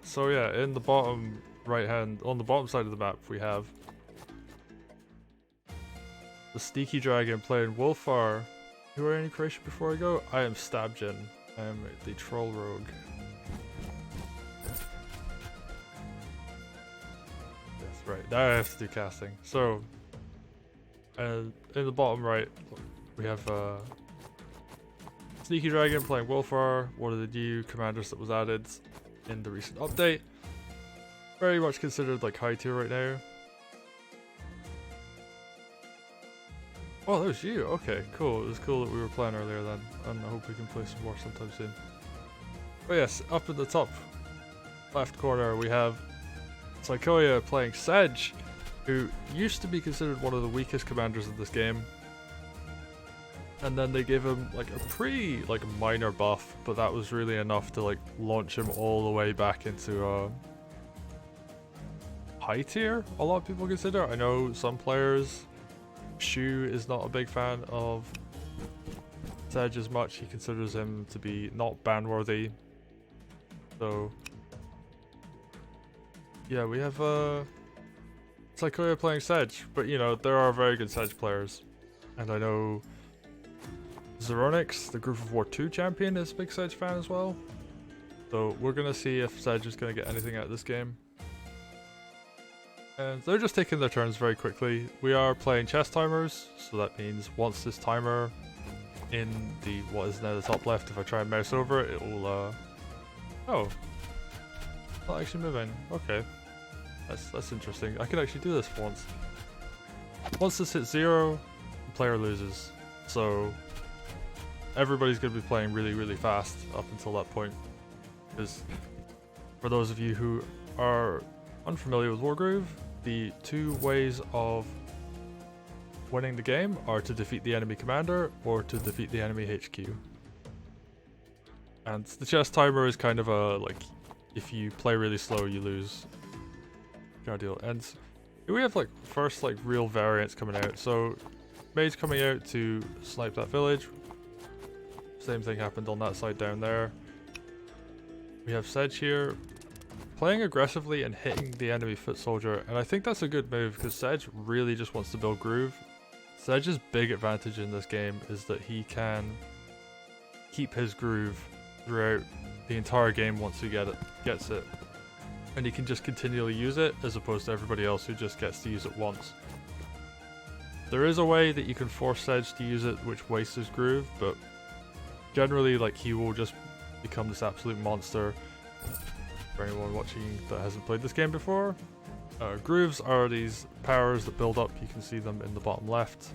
So yeah, in the bottom right hand, on the bottom side of the map, we have the SneakyDragon playing Wulfar. Who are any creation before I go? I am Stabjin. I am the troll rogue. That's right. Now I have to do casting. So, in the bottom right, we have SneakyDragon playing Wulfar, one of the new commanders that was added in the recent update. Very much considered like high tier right now. Oh, that was you. Okay, cool. It was cool that we were playing earlier then, and I hope we can play some more sometime soon. But yes, up in the top left corner we have Saikoya playing Sedge, who used to be considered one of the weakest commanders in this game. And then they gave him like a pretty like minor buff, but that was really enough to like launch him all the way back into high tier, a lot of people consider. I know some players, Shu is not a big fan of Sedge as much. He considers him to be not ban worthy. So yeah, we have Saikoya playing Sedge, but you know, there are very good Sedge players. And I know Zeronix, the GoW4 2 champion, is a big Sedge fan as well. So we're gonna see if Sedge is gonna get anything out of this game. And they're just taking their turns very quickly. We are playing chess timers, so that means once this timer in the what is now the top left, if I try and mouse over it, it will oh, not actually moving. Okay, that's interesting. I can actually do this for once. Once this hits 0, the player loses. So everybody's going to be playing really fast up until that point. Because for those of you who are unfamiliar with Wargroove, the two ways of winning the game are to defeat the enemy commander or to defeat the enemy HQ. And the chess timer is kind of a, like, if you play really slow, you lose kind of deal. And we have like first like real variants coming out. So Mage coming out to snipe that village. Same thing happened on that side down there. We have Sedge here playing aggressively and hitting the enemy foot soldier, and I think that's a good move because Sedge really just wants to build groove. Sedge's big advantage in this game is that he can keep his groove throughout the entire game once he gets it. And he can just continually use it as opposed to everybody else who just gets to use it once. There is a way that you can force Sedge to use it which wastes his groove, but generally like he will just become this absolute monster. For anyone watching that hasn't played this game before, grooves are these powers that build up. You can see them in the bottom left.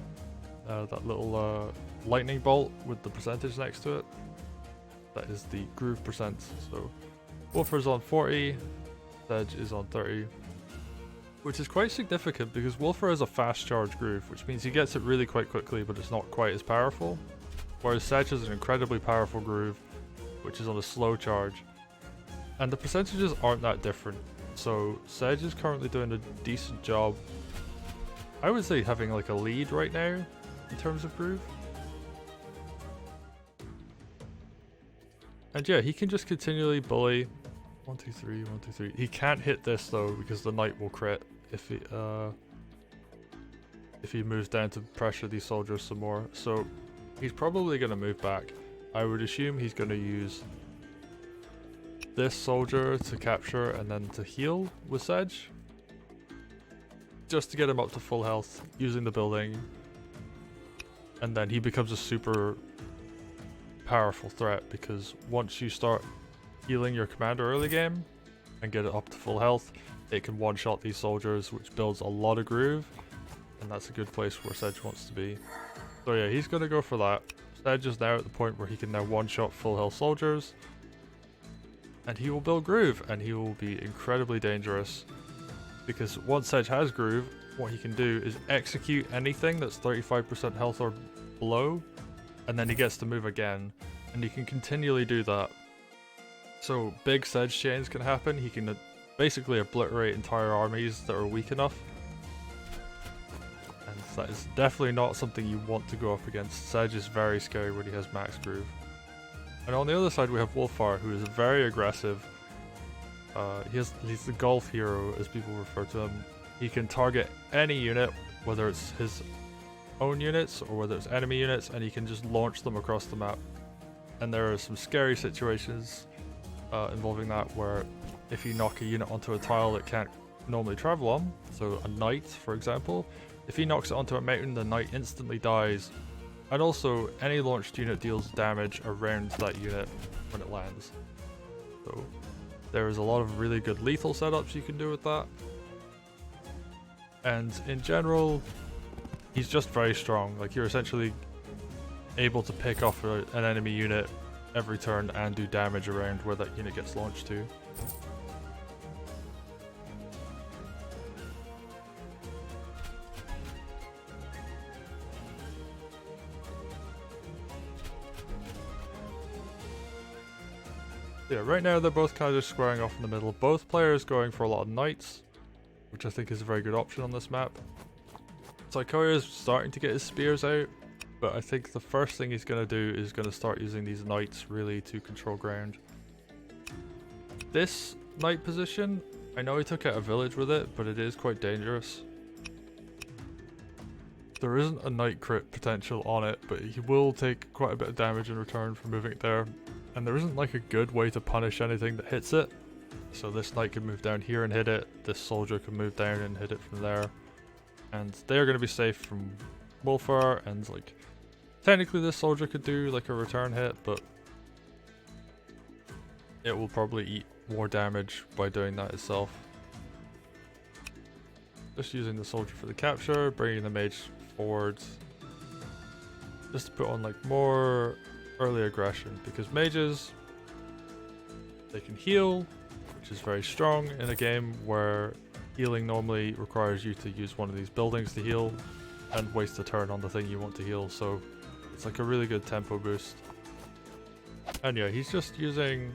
That little lightning bolt with the percentage next to it. That is the groove percent. So Wulfar's on 40, Sedge is on 30. Which is quite significant because Wulfar has a fast charge groove, which means he gets it really quite quickly, but it's not quite as powerful. Whereas Sedge has an incredibly powerful groove, which is on a slow charge. And the percentages aren't that different. So Sedge is currently doing a decent job. I would say having like a lead right now in terms of groove. And yeah, he can just continually bully. 1, 2, 3, 1, 2, 3. He can't hit this though because the knight will crit if he moves down to pressure these soldiers some more. So he's probably going to move back. I would assume he's going to use this soldier to capture and then to heal with Sedge. Just to get him up to full health using the building. And then he becomes a super powerful threat because once you start healing your commander early game and get it up to full health, it can one-shot these soldiers, which builds a lot of groove. And that's a good place where Sedge wants to be. So yeah, he's going to go for that. Sedge is now at the point where he can now one-shot full health soldiers. And he will build groove, and he will be incredibly dangerous. Because once Sedge has groove, what he can do is execute anything that's 35% health or below, and then he gets to move again. And he can continually do that. So big Sedge chains can happen. He can basically obliterate entire armies that are weak enough. And that is definitely not something you want to go up against. Sedge is very scary when he has max groove. And on the other side we have Wulfar, who is very aggressive. He's the golf hero, as people refer to him. He can target any unit, whether it's his own units or whether it's enemy units, and he can just launch them across the map. And there are some scary situations involving that, where if you knock a unit onto a tile it can't normally travel on, so a knight for example, if he knocks it onto a mountain, the knight instantly dies. And also, any launched unit deals damage around that unit when it lands. So there is a lot of really good lethal setups you can do with that. And in general, he's just very strong. Like, you're essentially able to pick off an enemy unit every turn and do damage around where that unit gets launched to. Yeah, right now they're both kind of just squaring off in the middle. Both players going for a lot of knights, which I think is a very good option on this map. Saikoya is starting to get his spears out, but I think the first thing he's going to do is going to start using these knights really to control ground. This knight position, I know he took out a village with it, but it is quite dangerous. There isn't a knight crit potential on it, but he will take quite a bit of damage in return for moving it there. And there isn't like a good way to punish anything that hits it. So this knight can move down here and hit it, this soldier can move down and hit it from there. And they're going to be safe from Wulfar, and like technically this soldier could do like a return hit, but it will probably eat more damage by doing that itself. Just using the soldier for the capture, bringing the mage forward, just to put on like more early aggression, because mages, they can heal, which is very strong in a game where healing normally requires you to use one of these buildings to heal and waste a turn on the thing you want to heal, so it's like a really good tempo boost. And yeah, he's just using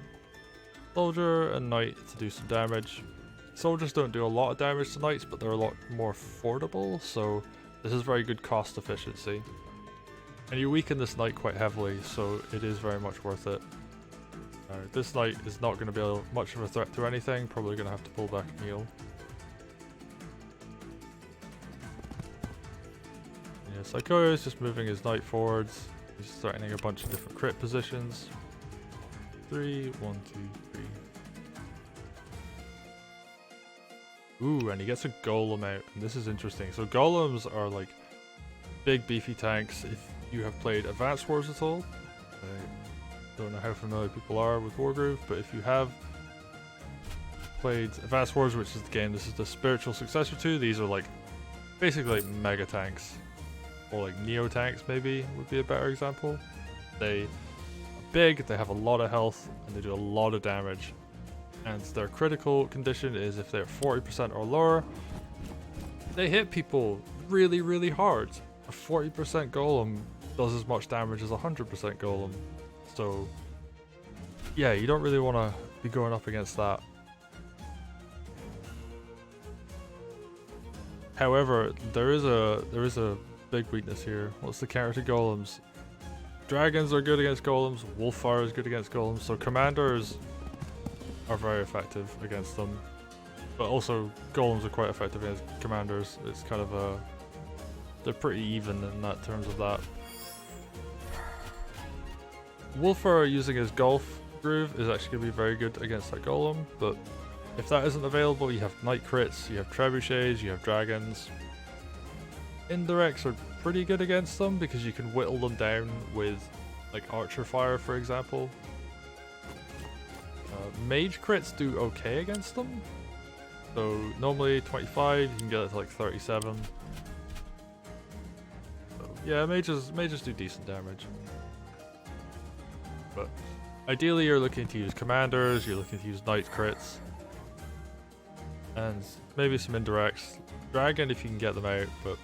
soldier and knight to do some damage. Soldiers don't do a lot of damage to knights, but they're a lot more affordable, so this is very good cost efficiency. And you weaken this knight quite heavily, so it is very much worth it. This knight is not going to be much of a threat to anything, probably going to have to pull back and heal. Yeah, Saikoya is just moving his knight forwards. He's threatening a bunch of different crit positions. 3, 1, 2, 3. Ooh, and he gets a golem out, and this is interesting. So golems are like big beefy tanks. If you have played Advanced Wars at all, I don't know how familiar people are with Wargroove, but if you have played Advanced Wars, which is the game this is the spiritual successor to, these are like basically like mega tanks, or like neo tanks maybe would be a better example. They are big, they have a lot of health, and they do a lot of damage. And their critical condition is if they're 40% or lower, they hit people really, really hard. A 40% golem does as much damage as a 100% golem. So yeah, you don't really want to be going up against that. However, there is a big weakness here. What's the counter to golems? Dragons are good against golems, Wulfar is good against golems, so commanders are very effective against them. But also golems are quite effective against commanders. It's kind of a... they're pretty even in that terms of that. Wulfar using his golf groove is actually going to be very good against that golem, but if that isn't available, you have knight crits, you have trebuchets, you have dragons. Indirects are pretty good against them because you can whittle them down with like archer fire, for example. Mage crits do okay against them. So normally 25, you can get it to like 37. So yeah, mages do decent damage. But ideally you're looking to use commanders, you're looking to use knight crits. And maybe some indirects. Dragon if you can get them out, but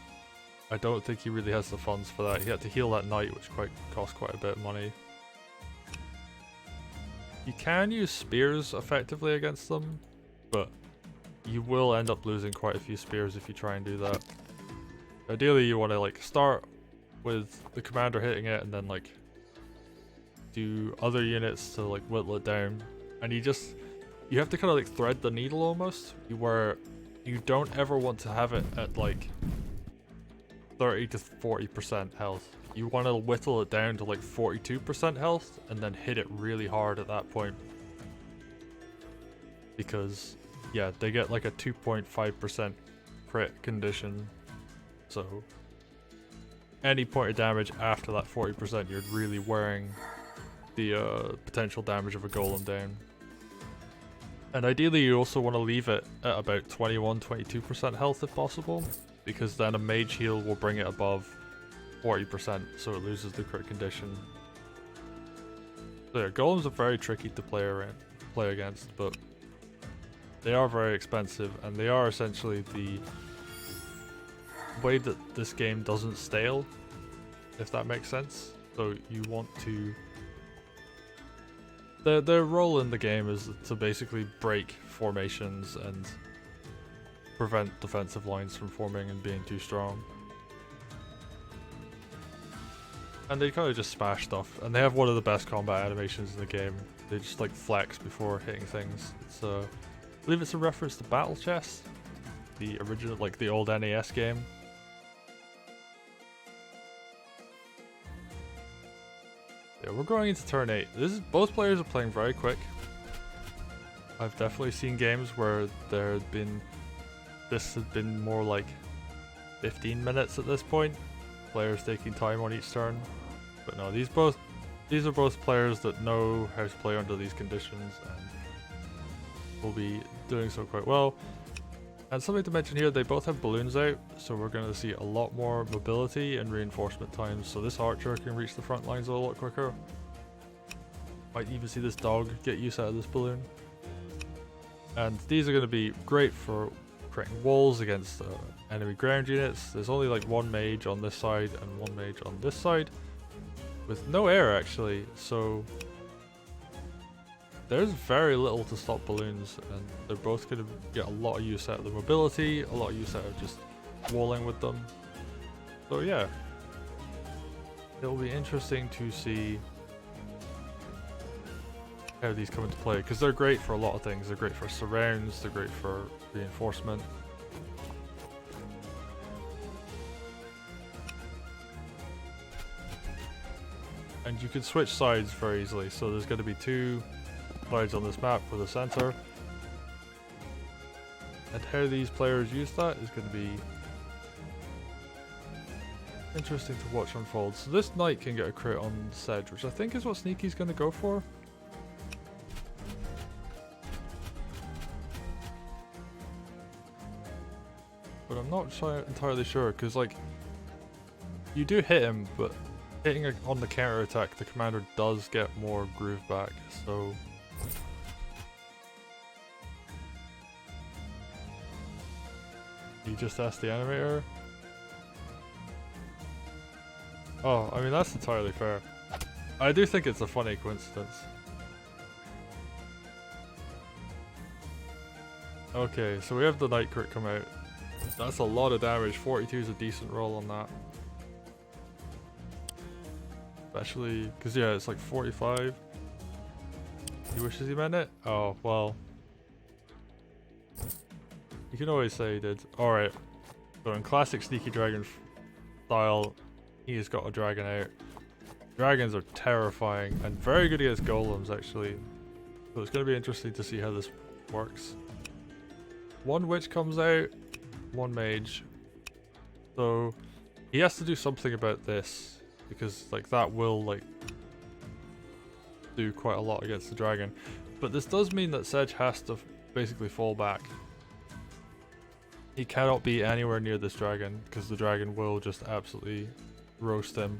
I don't think he really has the funds for that. He had to heal that knight, which cost quite a bit of money. You can use spears effectively against them, but you will end up losing quite a few spears if you try and do that. Ideally you want to like start with the commander hitting it and then like do other units to like whittle it down. And you just, you have to kind of like thread the needle almost, where you don't ever want to have it at like 30 to 40% health. You want to whittle it down to like 42% health and then hit it really hard at that point. Because, yeah, they get like a 2.5% crit condition. So, any point of damage after that 40%, you're really wearing the potential damage of a golem down. And ideally, you also want to leave it at about 21-22% health if possible, because then a mage heal will bring it above 40%, so it loses the crit condition. So yeah, golems are very tricky to play against, but they are very expensive, and they are essentially the way that this game doesn't stale, if that makes sense. So you want to... Their role in the game is to basically break formations and prevent defensive lines from forming and being too strong. And they kind of just smash stuff, and they have one of the best combat animations in the game. They just like flex before hitting things. It's I believe it's a reference to Battle Chess, the original, like the old NES game. Yeah, we're going into turn 8. Both players are playing very quick. I've definitely seen games where this had been more like 15 minutes at this point. Players taking time on each turn. But no, these are both players that know how to play under these conditions and will be doing so quite well. And something to mention here, they both have balloons out, so we're going to see a lot more mobility and reinforcement times, so this archer can reach the front lines a lot quicker. Might even see this dog get use out of this balloon. And these are going to be great for creating walls against enemy ground units. There's only like one mage on this side and one mage on this side, with no air actually, so there's very little to stop balloons, and they're both going to get a lot of use out of the mobility, a lot of use out of just walling with them. So yeah, it'll be interesting to see how these come into play, because they're great for a lot of things. They're great for surrounds, they're great for reinforcement. And you can switch sides very easily, so there's going to be two sides on this map with a center. And how these players use that is going to be interesting to watch unfold. So this knight can get a crit on Sedge, which I think is what Sneaky's going to go for. But I'm not entirely sure, because like, you do hit him, but hitting on the counter attack, the commander does get more groove back, so... You just asked the animator? Oh, I mean that's entirely fair. I do think it's a funny coincidence. Okay, so we have the Night Crit come out. That's a lot of damage. 42 is a decent roll on that. Especially, because yeah, it's like 45. He wishes he meant it? Oh, well. You can always say he did. Alright. So in classic SneakyDragon style, he has got a dragon out. Dragons are terrifying and very good against golems actually. So it's going to be interesting to see how this works. One witch comes out, one mage. So he has to do something about this, because like that will like do quite a lot against the dragon. But this does mean that Sedge has to basically fall back. He cannot be anywhere near this dragon, because the dragon will just absolutely roast him.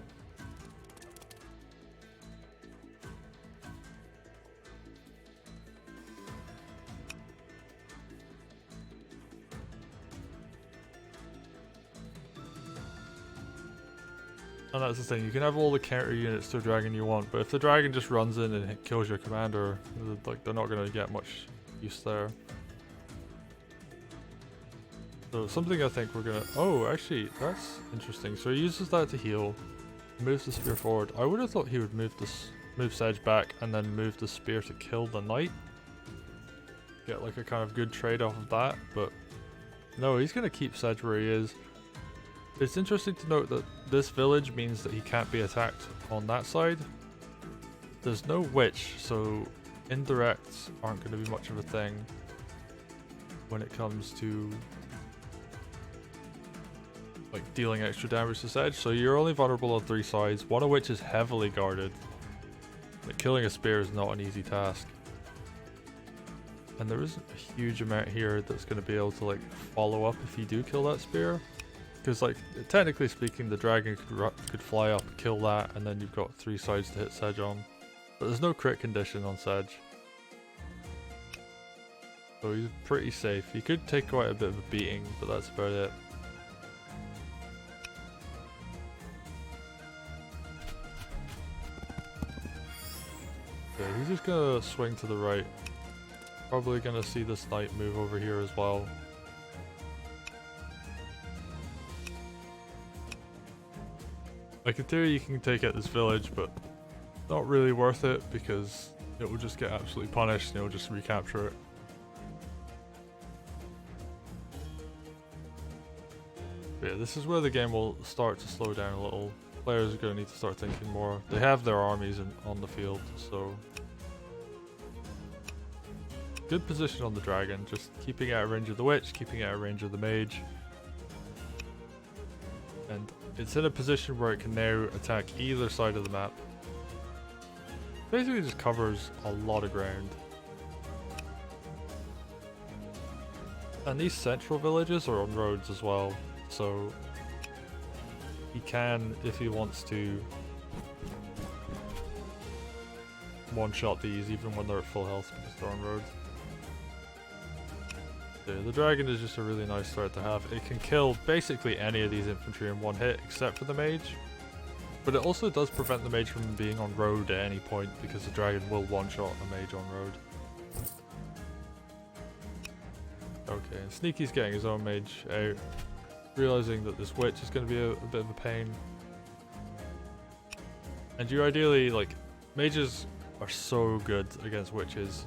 And that's the thing, you can have all the counter units to a dragon you want, but if the dragon just runs in and kills your commander, like they're not going to get much use there. So something I think we're gonna... Oh, actually, that's interesting. So he uses that to heal, moves the spear forward. I would have thought he would move Sedge back and then move the spear to kill the knight. get like a kind of good trade off of that, but no, he's gonna keep Sedge where he is. It's interesting to note that this village means that he can't be attacked on that side. There's no witch, so indirects aren't going to be much of a thing when it comes to like dealing extra damage to Sedge. So you're only vulnerable on 3 sides, one of which is heavily guarded. Like killing a spear is not an easy task. And there isn't a huge amount here that's going to be able to like follow up if you do kill that spear. Because like technically speaking, the dragon could fly up, kill that, and then you've got 3 sides to hit Sedge on. But there's no crit condition on Sedge. So he's pretty safe. He could take quite a bit of a beating, but that's about it. Okay, he's just gonna swing to the right. Probably gonna see this knight move over here as well. Like in theory you can take out this village, but not really worth it because it will just get absolutely punished and it will just recapture it. But yeah, this is where the game will start to slow down a little. Players are going to need to start thinking more. They have their armies on the field, so good position on the dragon, just keeping out of range of the witch, keeping out of range of the mage. And it's in a position where it can now attack either side of the map. Basically just covers a lot of ground. And these central villages are on roads as well, so he can, if he wants to, one-shot these even when they're at full health because they're on roads. Yeah, the dragon is just a really nice threat to have. It can kill basically any of these infantry in one hit except for the mage. But it also does prevent the mage from being on road at any point because the dragon will one-shot a mage on road. Okay, and Sneaky's getting his own mage out, realizing that this witch is going to be a bit of a pain. And you ideally, like, mages are so good against witches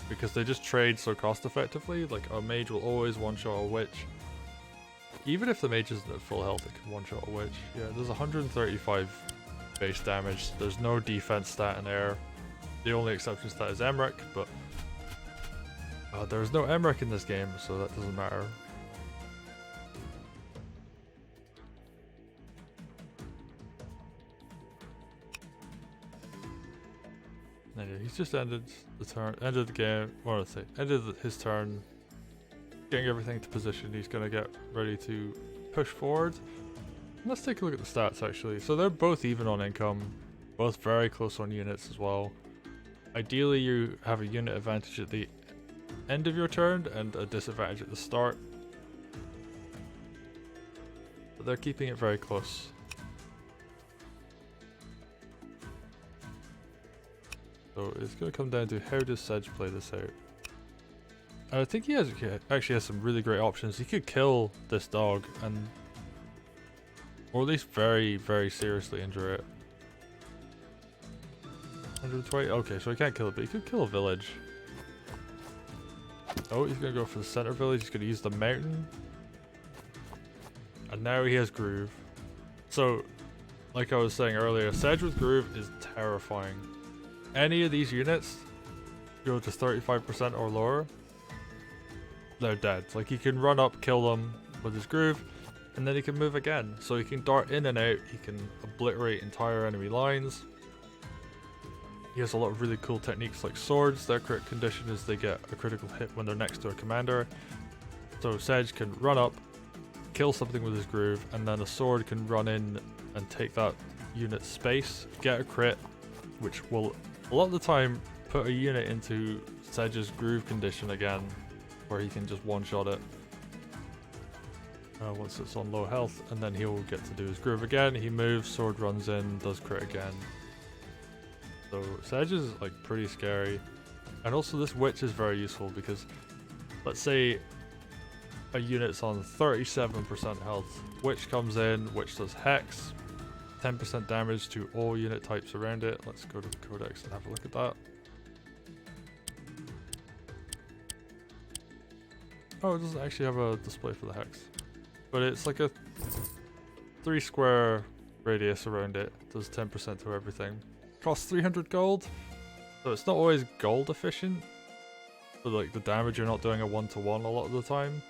because they just trade so cost effectively. Like a mage will always one-shot a witch. Even if the mage isn't at full health, it can one-shot a witch. Yeah, there's 135 base damage. There's no defense stat in there. The only exception stat is Emmerich, but there's no Emmerich in this game, so that doesn't matter. Anyway, he's just ended the turn, ended the game, what did I say? Ended his turn, getting everything to position. He's going to get ready to push forward. Let's take a look at the stats actually. So they're both even on income, both very close on units as well. Ideally you have a unit advantage at the end of your turn and a disadvantage at the start. But they're keeping it very close. So it's going to come down to how does Sedge play this out. And I think he actually has some really great options. He could kill this dog and, or at least very, very seriously injure it. 120? Okay, so he can't kill it, but he could kill a village. Oh, he's going to go for the center village. He's going to use the mountain. And now he has Groove. So, like I was saying earlier, Sedge with Groove is terrifying. Any of these units go to 35% or lower, they're dead. Like he can run up, kill them with his Groove, and then he can move again. So he can dart in and out, he can obliterate entire enemy lines. He has a lot of really cool techniques like swords. Their crit condition is they get a critical hit when they're next to a commander. So Sedge can run up, kill something with his Groove, and then a sword can run in and take that unit's space, get a crit, which will a lot of the time put a unit into Sedge's Groove condition again, where he can just one-shot it once it's on low health, and then he'll get to do his Groove again. He moves, sword runs in, does crit again. So Sedge is like pretty scary. And also this witch is very useful because let's say a unit's on 37% health. Witch comes in, witch does Hex, 10% damage to all unit types around it. Let's go to the codex and have a look at that. Oh, it doesn't actually have a display for the hex. But it's like a 3 square radius around it. Does 10% to everything. Costs 300 gold. So it's not always gold efficient. But like the damage, you're not doing a 1-to-1 a lot of the time.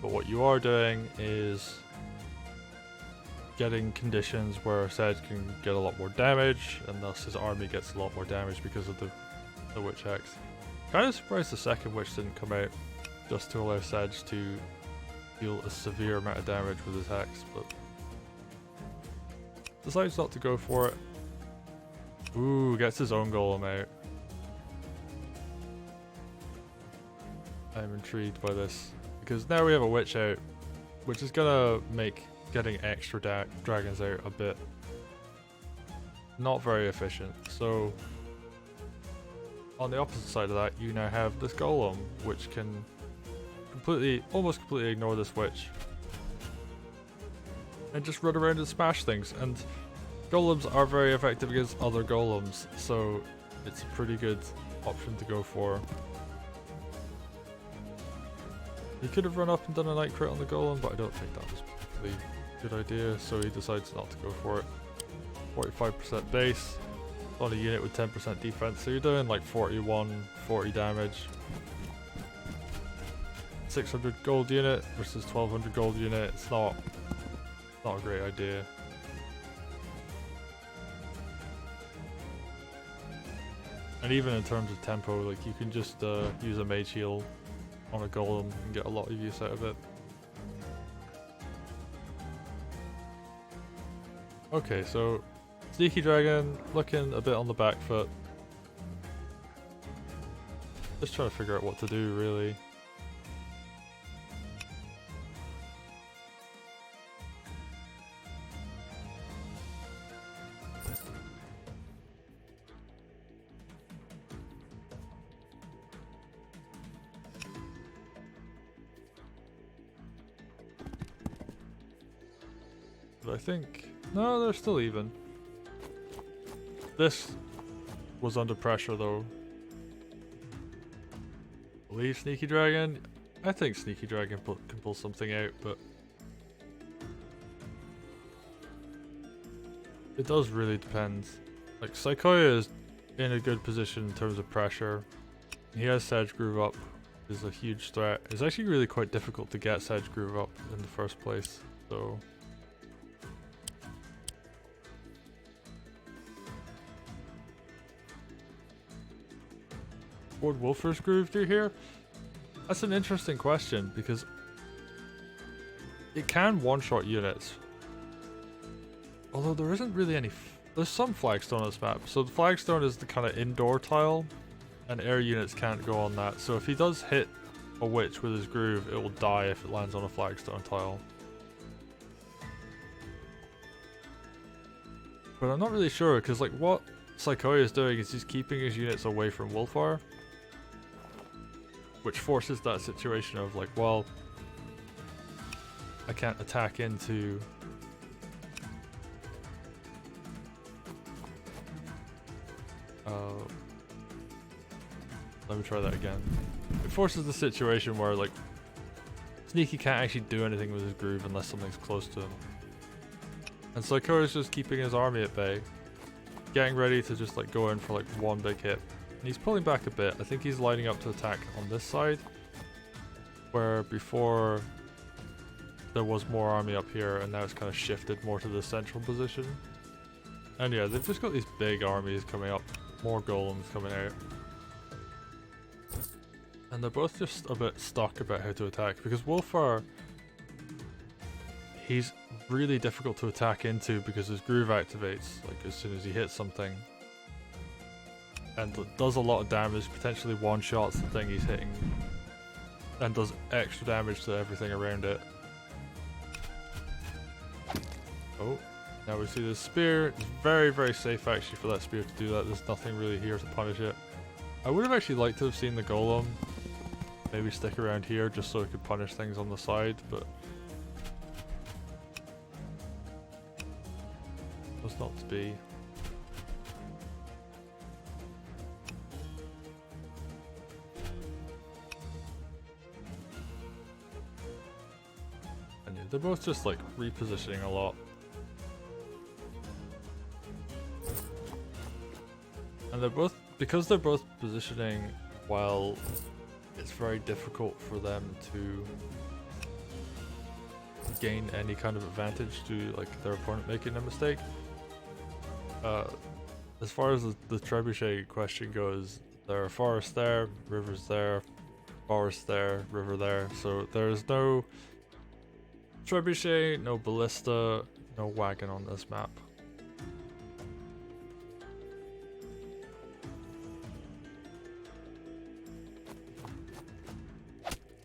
But what you are doing is getting conditions where Sedge can get a lot more damage, and thus his army gets a lot more damage because of the witch hex. Kind of surprised the second witch didn't come out, just to allow Sedge to deal a severe amount of damage with his hex, but decides not to go for it. Ooh, gets his own golem out. I'm intrigued by this, because now we have a witch out, which is gonna make getting extra dragons out a bit not very efficient. So on the opposite side of that, you now have this golem, which can almost completely ignore this witch and just run around and smash things. And golems are very effective against other golems, so it's a pretty good option to go for. He could have run up and done a night crit on the golem, but I don't think that was really a good idea, so he decides not to go for it. 45% base on a unit with 10% defense, so you're doing like 40 damage. 600 gold unit versus 1200 gold unit, it's not a great idea. And even in terms of tempo, like you can just use a mage heal on a golem and get a lot of use out of it. Okay, so SneakyDragon looking a bit on the back foot. Just trying to figure out what to do, really. But I think... no, they're still even. This was under pressure though. Believe SneakyDragon? I think SneakyDragon can pull something out, but it does really depend. Like Saikoya is in a good position in terms of pressure. He has Sedge Groove up, is a huge threat. It's actually really quite difficult to get Sedge Groove up in the first place, so... Would Wulfar's Groove do here? That's an interesting question, because it can one-shot units. Although there isn't really any... there's some flagstone on this map. So the flagstone is the kind of indoor tile, and air units can't go on that. So if he does hit a witch with his groove, it will die if it lands on a flagstone tile. But I'm not really sure, because like what Saikoya is doing is he's keeping his units away from Wulfar, which forces that situation of like, well, I can't attack into let me try that again. It forces the situation where like Sneaky can't actually do anything with his groove unless something's close to him. And Saikoya's just keeping his army at bay, getting ready to just like go in for like one big hit. And he's pulling back a bit. I think he's lining up to attack on this side, where before there was more army up here, and now it's kind of shifted more to the central position. And yeah, they've just got these big armies coming up, more golems coming out. And they're both just a bit stuck about how to attack, because Wulfar, he's really difficult to attack into because his groove activates like as soon as he hits something. And does a lot of damage, potentially one-shots the thing he's hitting, and does extra damage to everything around it. Oh, now we see this spear. It's very, very safe actually for that spear to do that. There's nothing really here to punish it. I would have actually liked to have seen the golem maybe stick around here just so it could punish things on the side, but was not to be. They're both just like repositioning a lot. And because they're both positioning while it's very difficult for them to gain any kind of advantage to like their opponent making a mistake. As far as the trebuchet question goes, there are forests there, rivers there, forest there, river there, so there's no trebuchet, no ballista, no wagon on this map.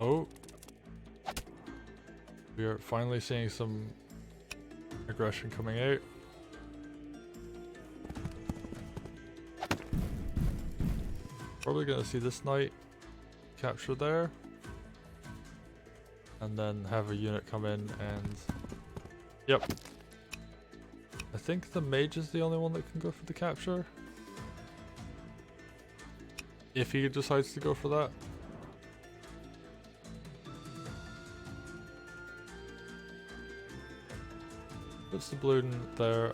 Oh, we are finally seeing some aggression coming out. Probably gonna see this knight capture there, and then have a unit come in and yep. I think the mage is the only one that can go for the capture. If he decides to go for that. Puts the balloon there.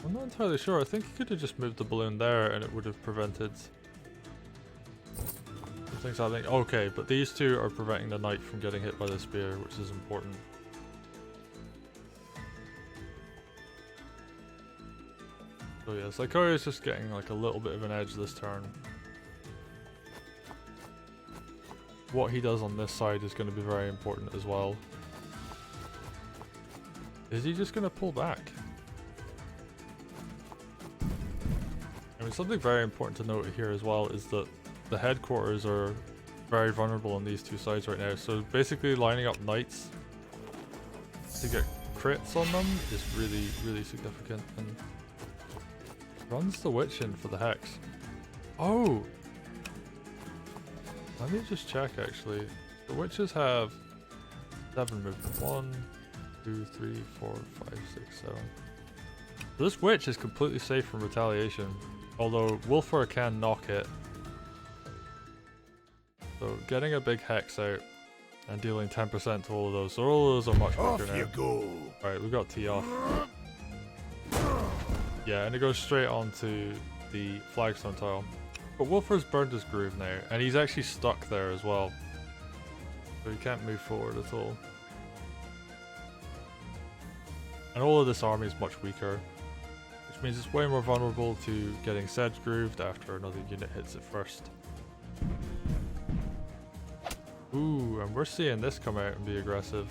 I'm not entirely sure. I think he could have just moved the balloon there and it would have prevented things happening. Okay, but these two are preventing the knight from getting hit by the spear, which is important. So yeah, Saikoya is just getting like a little bit of an edge this turn. What he does on this side is going to be very important as well. Is he just going to pull back? I mean, something very important to note here as well is that the headquarters are very vulnerable on these two sides right now. So basically lining up knights to get crits on them is really, really significant. And runs the witch in for the hex. Oh! Let me just check actually. The witches have 7 movement. 1, 2, 3, 4, 5, 6, 7. So this witch is completely safe from retaliation. Although Wulfar can knock it. So getting a big hex out and dealing 10% to all of those. So all of those are much quicker now. You go. Alright, we got T off. Yeah, and it goes straight onto the flagstone tile. But Wulfar's burned his groove now, and he's actually stuck there as well. So he can't move forward at all. And all of this army is much weaker, which means it's way more vulnerable to getting Sedge grooved after another unit hits it first. Ooh, and we're seeing this come out and be aggressive.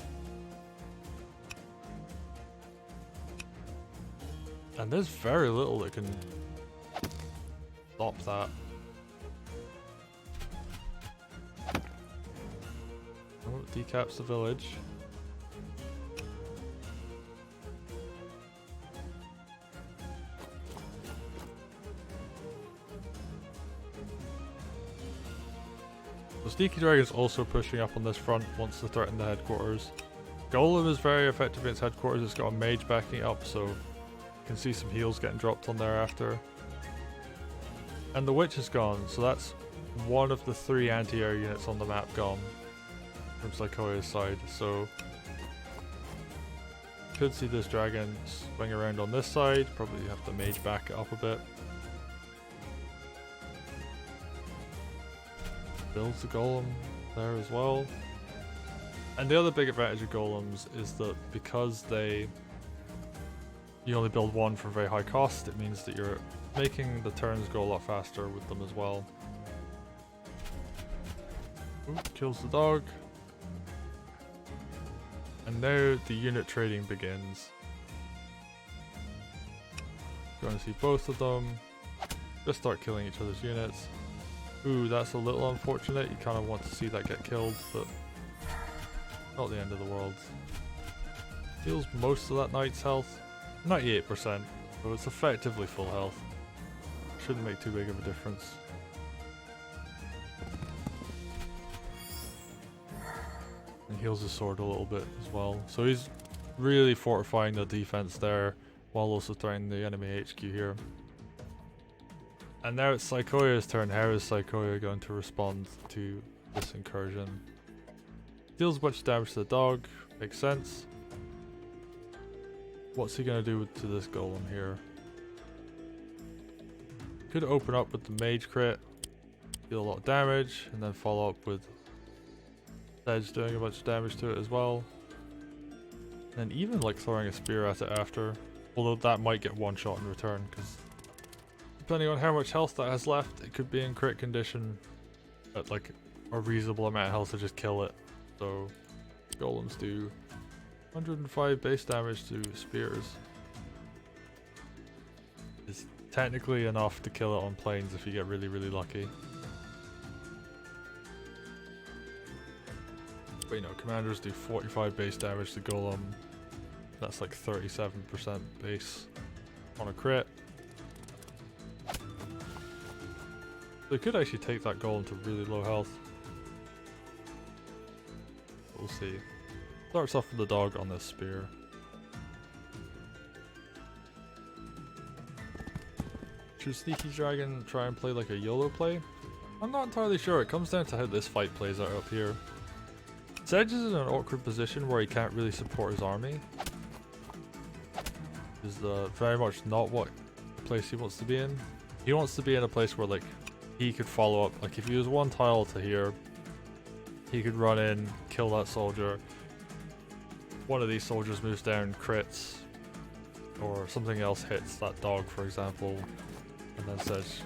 And there's very little that can stop that. Oh, decaps the village. So SneakyDragon is also pushing up on this front, wants to threaten the headquarters. Golem is very effective against headquarters, it's got a mage backing it up, so you can see some heals getting dropped on there after. And the witch is gone, so that's one of the 3 anti-air units on the map gone from Saikoya's side, so could see this dragon swing around on this side, probably have the mage back it up a bit. Builds the golem there as well. And the other big advantage of golems is that because you only build one for very high cost, it means that you're making the turns go a lot faster with them as well. Ooh, kills the dog. And now the unit trading begins. Going to see both of them. Just start killing each other's units. Ooh, that's a little unfortunate. You kind of want to see that get killed, but not the end of the world. Deals most of that knight's health. 98%, so it's effectively full health. Shouldn't make too big of a difference. And heals his sword a little bit as well. So he's really fortifying the defense there while also threatening the enemy HQ here. And now it's Saikoya's turn. How is Saikoya going to respond to this incursion? Deals a bunch of damage to the dog. Makes sense. What's he gonna do to this golem here? Could open up with the mage crit, deal a lot of damage, and then follow up with Sedge doing a bunch of damage to it as well. And even like throwing a spear at it after. Although that might get one shot in return, because depending on how much health that has left, it could be in crit condition at like a reasonable amount of health to just kill it. So golems do 105 base damage to spears. It's technically enough to kill it on planes if you get really, really lucky. But you know, commanders do 45 base damage to golem. That's like 37% base on a crit. They could actually take that golem to really low health. We'll see. Starts off with the dog on this spear. Should SneakyDragon try and play like a YOLO play? I'm not entirely sure. It comes down to how this fight plays out up here. Sedge is in an awkward position where he can't really support his army. Is very much not what place he wants to be in. He wants to be in a place where like he could follow up. Like if he was one tile to here, he could run in, kill that soldier. One of these soldiers moves down, crits, or something else hits that dog, for example, and then Sedge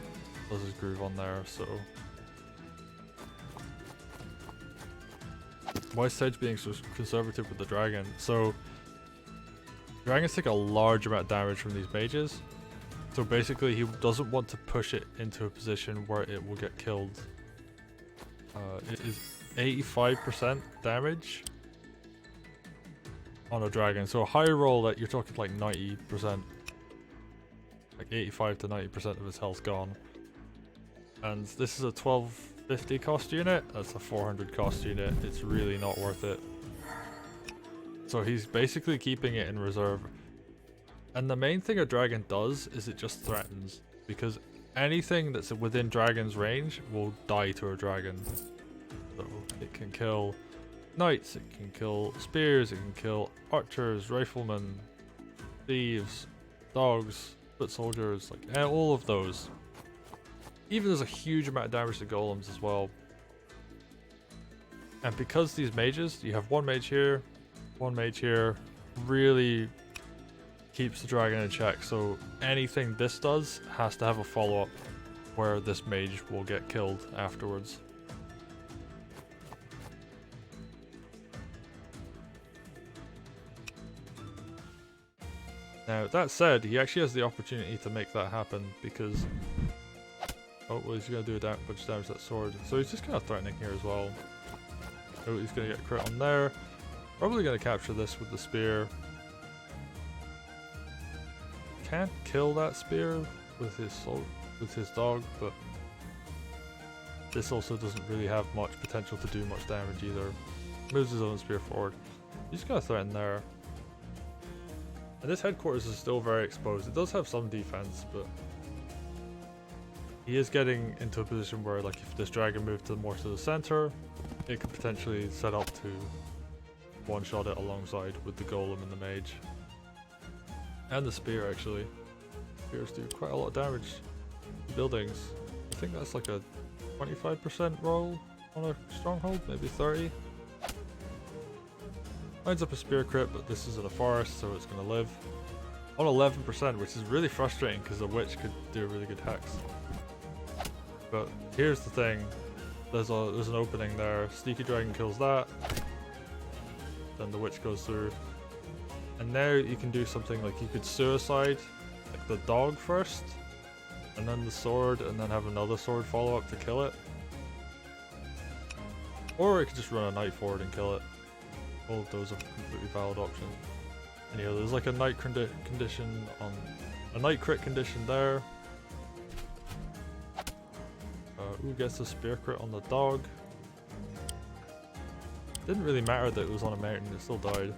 does his groove on there. So why is Sedge being so conservative with the dragon? So dragons take a large amount of damage from these mages. So basically he doesn't want to push it into a position where it will get killed. It is 85% damage on a dragon. So a high roll that you're talking like 90%. Like 85 to 90% of his health gone. And this is a 1250 cost unit. That's a 400 cost unit. It's really not worth it. So he's basically keeping it in reserve. And the main thing a dragon does is it just threatens. Because anything that's within dragon's range will die to a dragon. So it can kill knights, it can kill spears, it can kill archers, riflemen, thieves, dogs, foot soldiers, like all of those. Even there's a huge amount of damage to golems as well. And because these mages, you have one mage here, really keeps the dragon in check. So anything this does has to have a follow-up where this mage will get killed afterwards. Now that said, he actually has the opportunity to make that happen because oh, well, he's going to do a bunch of damage to that sword. So he's just kind of threatening here as well. Oh, he's going to get crit on there. Probably going to capture this with the spear. Can't kill that spear with his dog, but this also doesn't really have much potential to do much damage either. Moves his own spear forward. He's going to threaten there. And this headquarters is still very exposed. It does have some defense, but he is getting into a position where, like, if this dragon moved more to the center, it could potentially set up to one-shot it alongside with the golem and the mage. And the spear, actually. Spears do quite a lot of damage to buildings. I think that's like a 25% roll on a stronghold, maybe 30. Lines up a spear crit, but this is in a forest, so it's going to live. On 11%, which is really frustrating because the witch could do a really good hex. But here's the thing. There's an opening there. SneakyDragon kills that. Then the witch goes through. And now you can do something like you could suicide like the dog first, and then the sword, and then have another sword follow up to kill it. Or you could just run a knight forward and kill it. All of those are completely valid options. And yeah, there's like a knight condition on a knight crit condition there. Who gets a spear crit on the dog? Didn't really matter that it was on a mountain, it still died.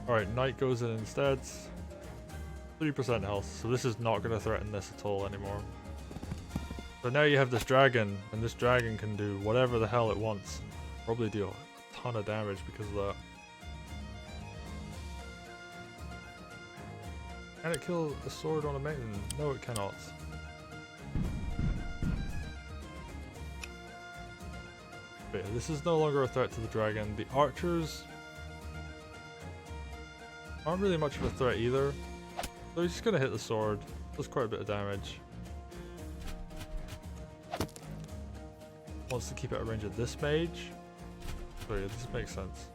Alright, knight goes in instead. 3% health, so this is not going to threaten this at all anymore. So now you have this dragon, and this dragon can do whatever the hell it wants. Probably do a ton of damage because of that. Can it kill a sword on a mountain? No, it cannot. But yeah, this is no longer a threat to the dragon. The archers aren't really much of a threat either. So he's just gonna hit the sword. Does quite a bit of damage. Wants to keep it at range of this mage. So yeah, this makes sense.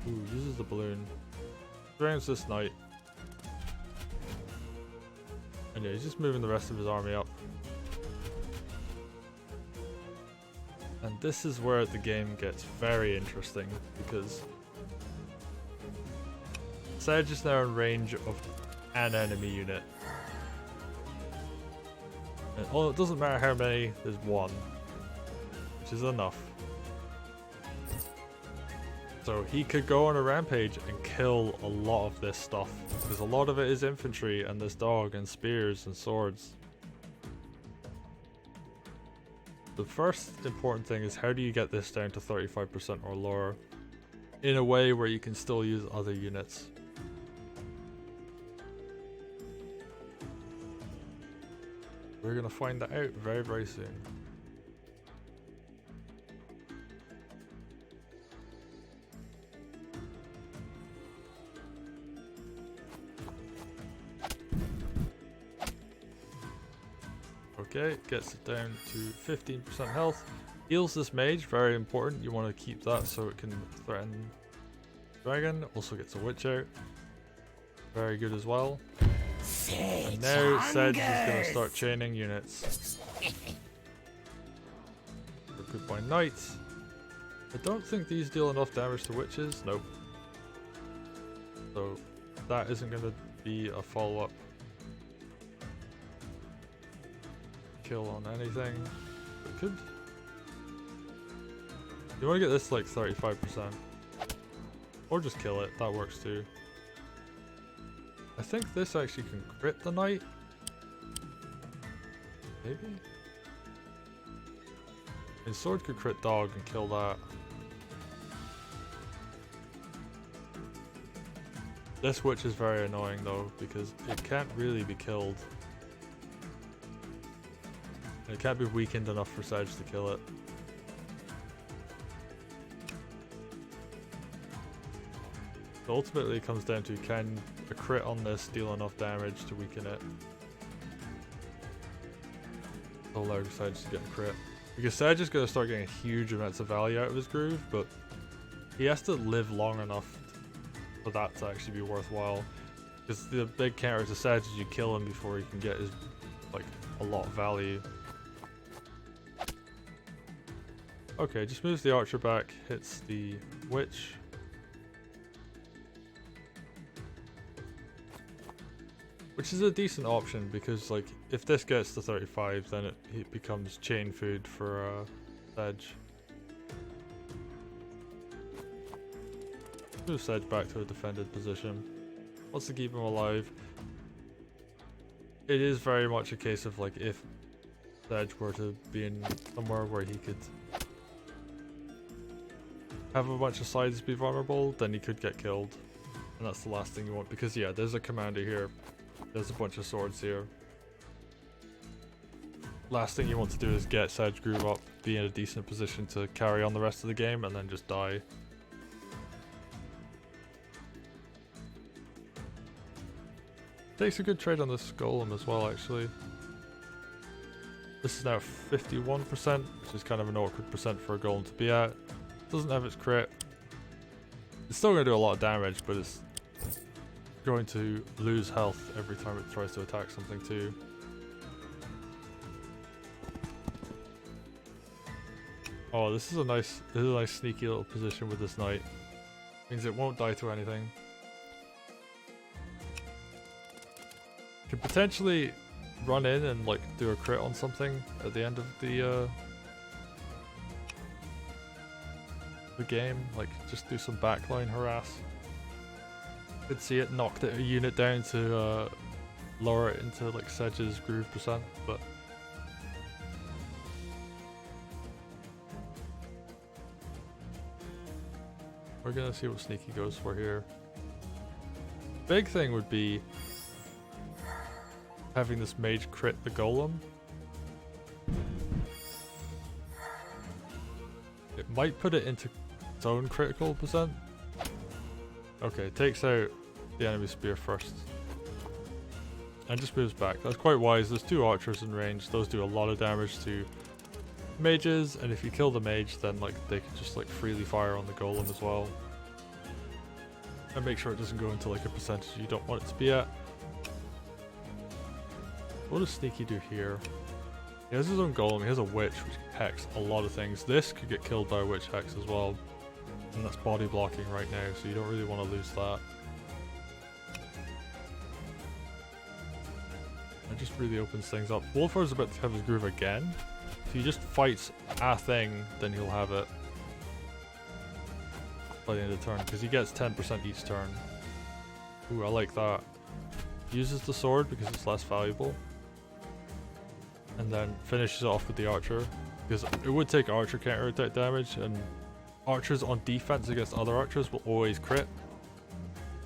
Ooh, uses the balloon. Drains this knight. And yeah, he's just moving the rest of his army up. And this is where the game gets very interesting, because Sedge is now in range of an enemy unit. And it doesn't matter how many, there's one, which is enough. So he could go on a rampage and kill a lot of this stuff, because a lot of it is infantry and this dog and spears and swords. The first important thing is, how do you get this down to 35% or lower in a way where you can still use other units? We're gonna find that out very, very soon. Okay, gets it down to 15% health. Heals this mage, very important. You want to keep that so it can threaten dragon. Also gets a witch out. Very good as well. And now Sedge is going to start chaining units. Goodbye knights. I don't think these deal enough damage to witches. Nope. So that isn't going to be a follow-up kill on anything. It could. You want to get this like 35%. Or just kill it, that works too. I think this actually can crit the knight. Maybe? His sword could crit dog and kill that. This witch is very annoying though, because it can't really be killed. It can't be weakened enough for Sedge to kill it. So ultimately it comes down to, can a crit on this deal enough damage to weaken it? Allow Sedge to get a crit. Because Sedge is going to start getting huge amounts of value out of his groove, but he has to live long enough for that to actually be worthwhile. Because the big counter to Sedge is you kill him before he can get his, like, a lot of value. Okay, just moves the archer back, hits the witch. Which is a decent option, because like if this gets to 35, then it becomes chain food for Sedge. Move Sedge back to a defended position. Wants to keep him alive. It is very much a case of like, if Sedge were to be in somewhere where he could have a bunch of sides be vulnerable, then he could get killed. And that's the last thing you want, because yeah, there's a commander here. There's a bunch of swords here. Last thing you want to do is get Sedge groove up, be in a decent position to carry on the rest of the game, and then just die. Takes a good trade on this golem as well, actually. This is now 51%, which is kind of an awkward percent for a golem to be at. Doesn't have its crit. It's still going to do a lot of damage, but it's going to lose health every time it tries to attack something too. Oh, this is a nice sneaky little position with this knight. Means it won't die to anything. Could potentially run in and like do a crit on something at the end of the game, like just do some backline harass. Could see it knock the unit down to lower it into like Sedge's groove percent, but we're we're gonna see what Sneaky goes for here. Big thing would be having this mage crit the golem. It might put it into its own critical percent. Okay, it takes out the enemy spear first. And just moves back. That's quite wise. There's 2 archers in range. Those do a lot of damage to mages, and if you kill the mage, then like they can just like freely fire on the golem as well. And make sure it doesn't go into like a percentage you don't want it to be at. What does Sneaky do here? He has his own golem. He has a witch which hacks a lot of things. This could get killed by a witch hex as well. And that's body blocking right now, so you don't really want to lose that. It just really opens things up. Wulfar's about to have his groove again. If he just fights a thing, then he'll have it by the end of the turn, because he gets 10% each turn. Ooh, I like that. Uses the sword because it's less valuable. And then finishes it off with the archer, because it would take archer counter attack damage, and archers on defense against other archers will always crit.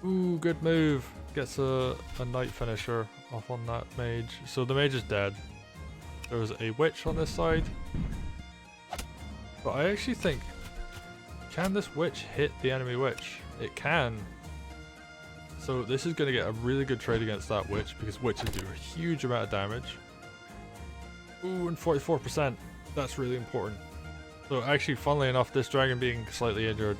Ooh, good move. Gets a knight finisher off on that mage. So the mage is dead. There was a witch on this side. But I actually think, can this witch hit the enemy witch? It can. So this is going to get a really good trade against that witch, because witches do a huge amount of damage. Ooh, and 44%. That's really important. So actually, funnily enough, this dragon being slightly injured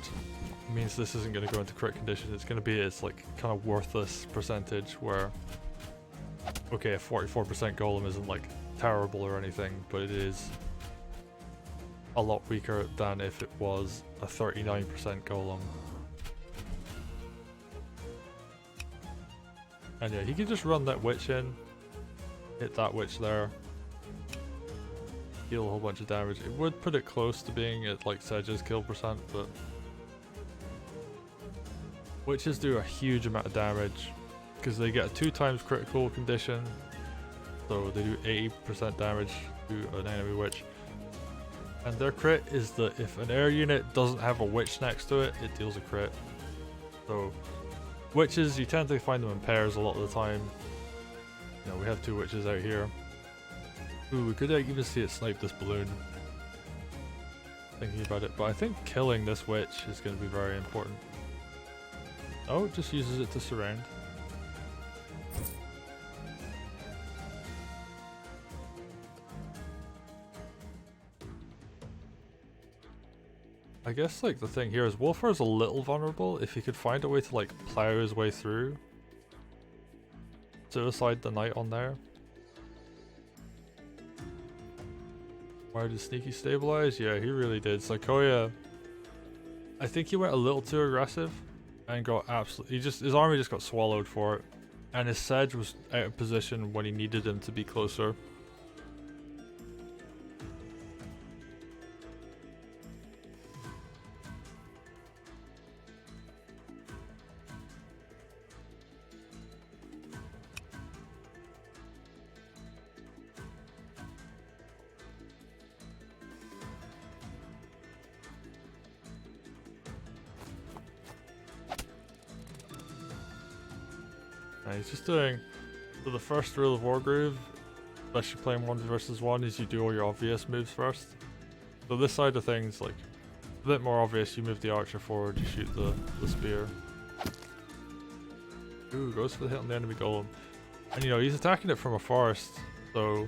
means this isn't going to go into crit condition. It's going to be its like kind of worthless percentage where, okay, a 44% golem isn't like terrible or anything, but it is a lot weaker than if it was a 39% golem. And yeah, he can just run that witch in, hit that witch there, heal a whole bunch of damage. It would put it close to being at like Sedge's kill percent, but witches do a huge amount of damage because they get a 2 times critical condition, so they do 80% damage to an enemy witch. And their crit is that if an air unit doesn't have a witch next to it, it deals a crit. So witches, you tend to find them in pairs a lot of the time. You know, we have 2 witches out here. Ooh, we could even see it snipe this balloon. Thinking about it, but I think killing this witch is going to be very important. Oh, it just uses it to surround. I guess like the thing here is Wulfar is a little vulnerable. If he could find a way to like plow his way through, suicide the knight on there. Why did Sneaky stabilize? Yeah, he really did. Saikoya, I think he went a little too aggressive and got absolutely, his army just got swallowed for it. And his Sedge was out of position when he needed him to be closer. He's just doing, so the first rule of Wargroove, especially playing 1 versus 1, is you do all your obvious moves first. So this side of things, like, a bit more obvious, you move the archer forward, you shoot the spear. Ooh, goes for the hit on the enemy golem. And you know, he's attacking it from a forest, so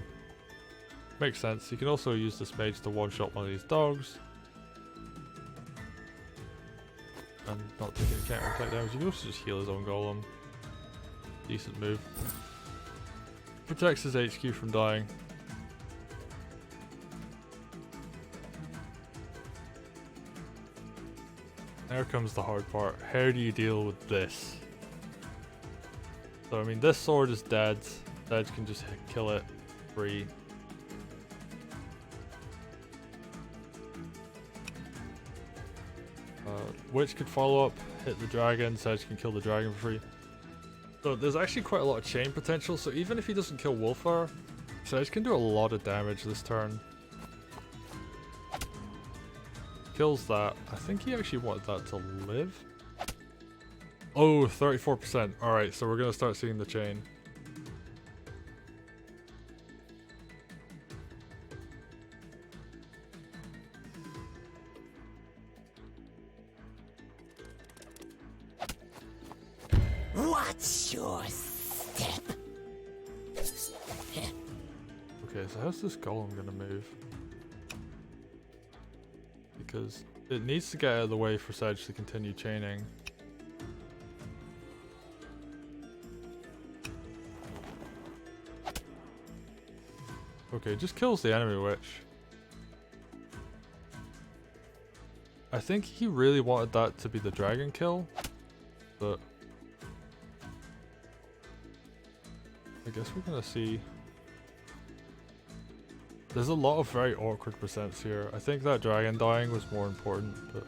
makes sense. You can also use this mage to one-shot one of these dogs. And not taking a counter attack damage. You can also just heal his own golem. Decent move. Protects his HQ from dying. Now comes the hard part. How do you deal with this? So I mean, this sword is dead. Sedge can just kill it free. Witch could follow up, hit the dragon. Sedge can kill the dragon for free. So there's actually quite a lot of chain potential, so even if he doesn't kill Wulfar, Sedge can do a lot of damage this turn. kills that. I think he actually wanted that to live. Oh, 34%. Alright, so we're gonna start seeing the chain. What's your step? Okay, so how's this golem gonna move? Because it needs to get out of the way for Sedge to continue chaining. Okay, just kills the enemy witch. I think he really wanted that to be the dragon kill, but I guess we're gonna see. There's a lot of very awkward percents here. I think that dragon dying was more important, but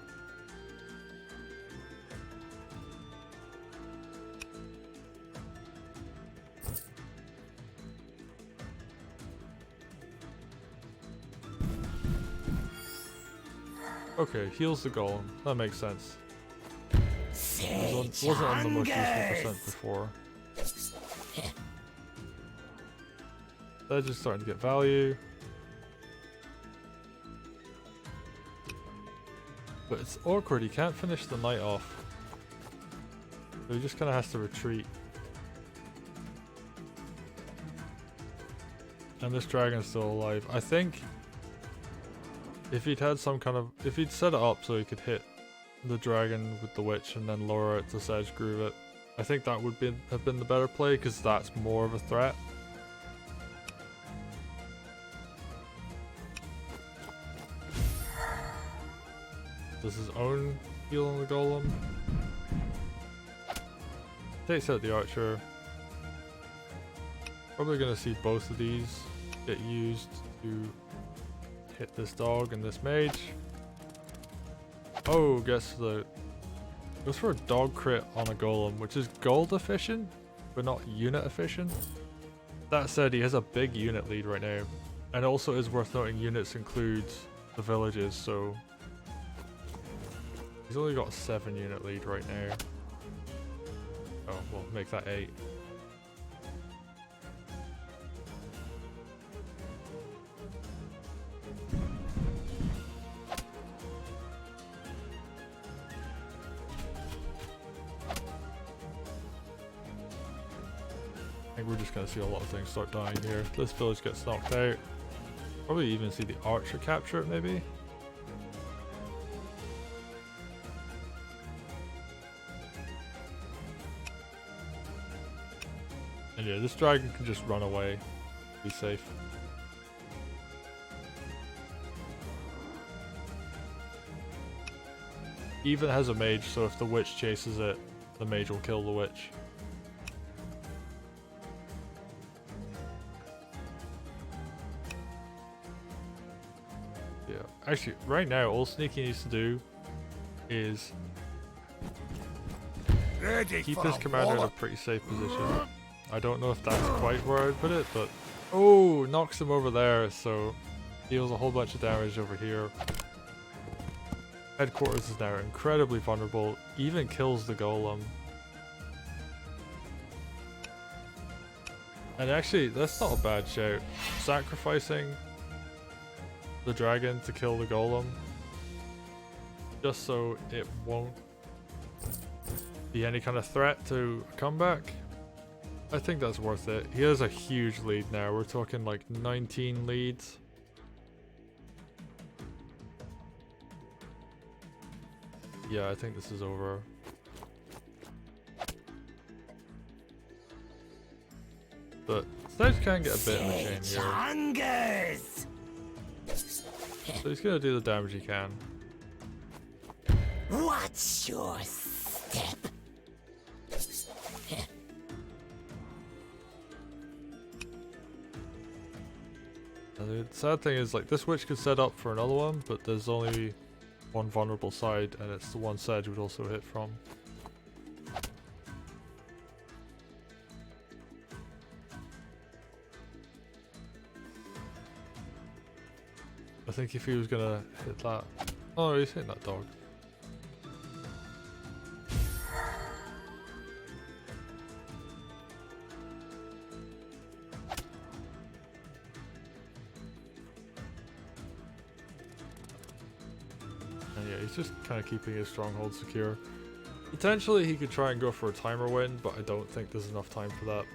okay, heals the golem. That makes sense. Wasn't on the most useful percent before. They're just starting to get value. But it's awkward, he can't finish the night off. So he just kind of has to retreat. And this dragon's still alive. I think if he'd had some kind of, if he'd set it up so he could hit the dragon with the witch and then lower it to Sedge groove it, I think that would have been the better play, because that's more of a threat. Does his own heal on the golem. Takes out the archer. Probably gonna see both of these get used to hit this dog and this mage. Oh, goes for a dog crit on a golem, which is gold efficient, but not unit efficient. That said, he has a big unit lead right now. And also is worth noting, units includes the villages, so he's only got a 7 unit lead right now. Oh, we'll make that 8. I think we're just going to see a lot of things start dying here. This village gets knocked out. Probably even see the archer capture it, maybe. And yeah, this dragon can just run away. Be safe. Even has a mage, so if the witch chases it, the mage will kill the witch. Yeah, actually, right now, all Sneaky needs to do is keep his commander in a pretty safe position. I don't know if that's quite where I'd put it, but oh, knocks him over there, so deals a whole bunch of damage over here. Headquarters is now incredibly vulnerable, even kills the golem. And actually, that's not a bad shout. Sacrificing the dragon to kill the golem, just so it won't be any kind of threat to a comeback. I think that's worth it. He has a huge lead now. We're talking like 19 leads. Yeah, I think this is over. But Sedge can get a bit of a chain here. Hungers. So he's gonna do the damage he can. What's your step? And the sad thing is, like, this witch could set up for another one, but there's only one vulnerable side, and it's the one Sedge would also hit from. I think if he was gonna hit that, Oh, he's hitting that dog. And yeah, he's just kind of keeping his stronghold secure. Potentially he could try and go for a timer win, but I don't think there's enough time for that.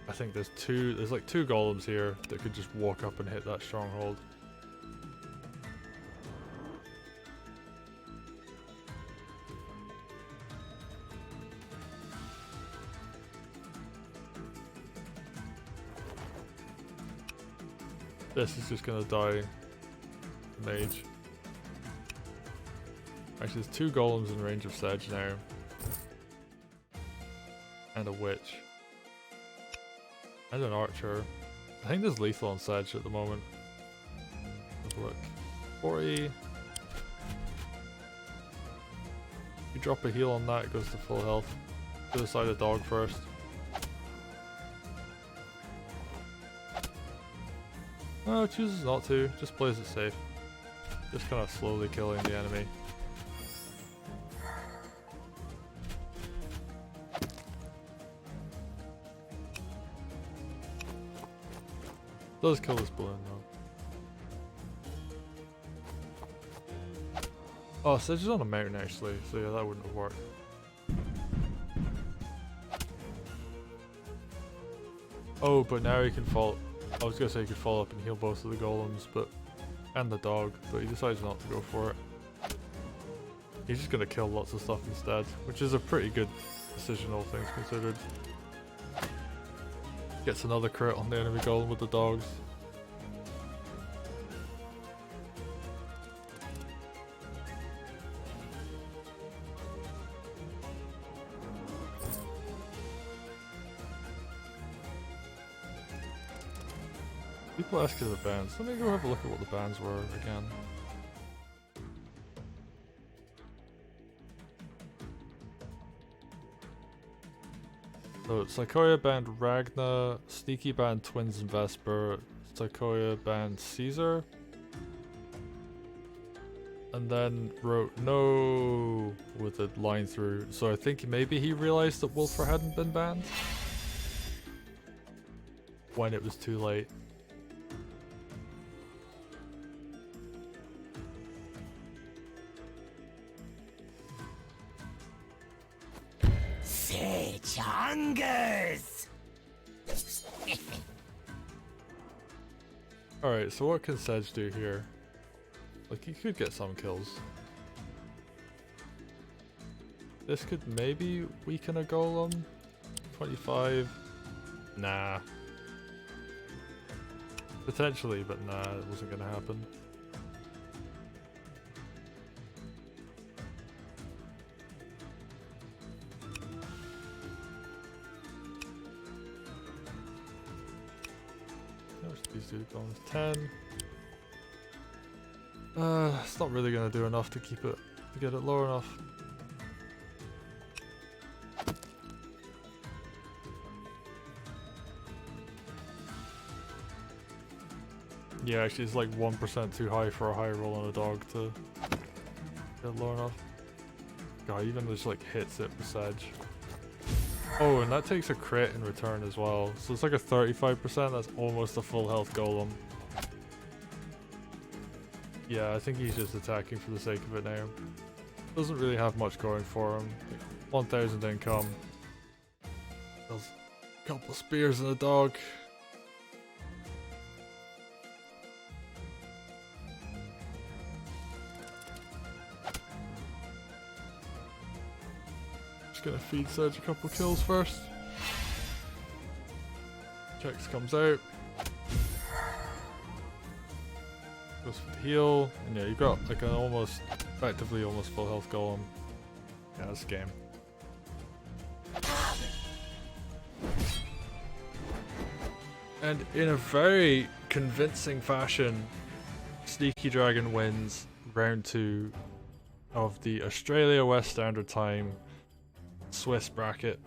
I think there's like two golems here that could just walk up and hit that stronghold. This is just gonna die. Mage. Actually, there's two golems in range of Sedge now. And a witch. And an archer. I think there's lethal on Sedge at the moment. Have a look. 40. You drop a heal on that, it goes to full health. To the side of dog first. No, chooses not to. Just plays it safe. Just kind of slowly killing the enemy. Does kill this balloon though. Oh, Sedge is on a mountain actually, so yeah, that wouldn't have worked. Oh, but now he can fall. I was gonna say he could follow up and heal both of the golems, but and the dog, but he decides not to go for it. He's just gonna kill lots of stuff instead, which is a pretty good decision, all things considered. Gets another crit on the enemy golem with the dogs. People asking the bands. Let me go have a look at what the bands were again. So Saikoya banned Ragna, Sneaky banned Twins and Vesper, Saikoya banned Caesar, and then wrote no with a line through. So I think maybe he realized that Wulfar hadn't been banned when it was too late. Sedge hungers! Alright, so what can Sedge do here? Like, he could get some kills. This could maybe weaken a golem. 25. Nah. Potentially, but nah, it wasn't gonna happen. These two golems 10. It's not really gonna do enough to keep it, to get it low enough. Yeah, actually it's like 1% too high for a high roll on a dog to get low enough. God, even just like hits it with Sedge. Oh, and that takes a crit in return as well. So it's like a 35%, that's almost a full health golem. Yeah, I think he's just attacking for the sake of it now. Doesn't really have much going for him. 1,000 income. Does a couple of spears and a dog. Gonna feed Sedge a couple kills first. Chex comes out. Goes for the heal. And yeah, you've got like an almost, effectively almost full health golem. Yeah, that's game. And in a very convincing fashion, SneakyDragon wins round 2 of the Australia West Standard Time Swiss bracket.